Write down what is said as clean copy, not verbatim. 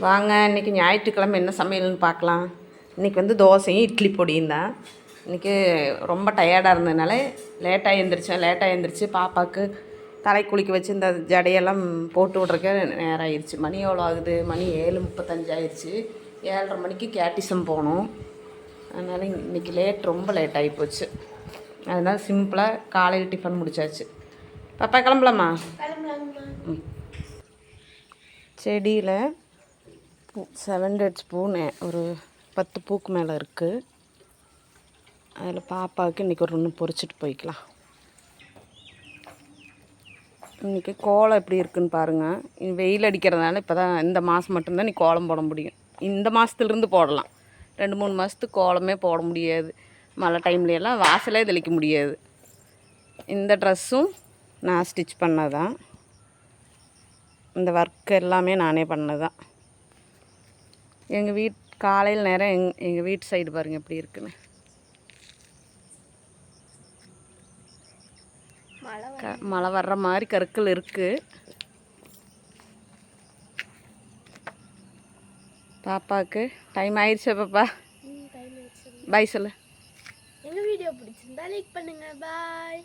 வாங்க இன்றைக்கி ஞாயிற்றுக்கிழமை என்ன சமையல்னு பார்க்கலாம். இன்றைக்கி வந்து தோசையும் இட்லி பொடியும் தான். இன்றைக்கி ரொம்ப டயர்டாக இருந்ததுனால லேட்டாக எழுந்திரிச்சு பாப்பாவுக்கு தலை குளிக்க வச்சு இந்த ஜடையெல்லாம் போட்டு விட்றக்கே நேரம் ஆயிடுச்சு. மணி எவ்வளோ ஆகுது? மணி 7:35 ஆயிடுச்சு. 7:30 மணிக்கு கேட்டிசம் போகணும். அதனால் இன்றைக்கி ரொம்ப லேட் ஆகி போச்சு. அதனால் சிம்பிளாக காலையில் டிஃபன் முடிச்சாச்சு. பாப்பா கிளம்பலாமா? ம். செடியில் 700 பூன்னு ஒரு 10 பூக்கு மேலே இருக்குது. அதில் பாப்பாவுக்கு இன்றைக்கி ஒரு ஒன்று பொறிச்சிட்டு போய்க்கலாம். இன்றைக்கி கோலம் எப்படி இருக்குதுன்னு பாருங்கள். வெயில் அடிக்கிறதுனால இப்போ தான் இந்த மாதம் மட்டும்தான் நீ கோலம் போட முடியும். இந்த மாதத்துலேருந்து போடலாம். 2-3 மாதத்துக்கு கோலமே போட முடியாது. மழை டைம்லையெல்லாம் வாசலே தெளிக்க முடியாது. இந்த ட்ரெஸ்ஸும் நான் ஸ்டிச் பண்ணதான். இந்த ஒர்க் எல்லாமே நானே பண்ணதான். எங்கள் காலையில் நேரம் எங்கள் வீட்டு சைடு பாருங்கள் எப்படி இருக்குன்னு. மழை வர்ற மாதிரி கற்கள் இருக்குது. பாப்பாவுக்கு டைம் ஆயிடுச்சா பாப்பா? பாய் சொல்லு. எங்கள் வீடியோ பிடிச்சிருந்தா லைக் பண்ணுங்கள். பாய்.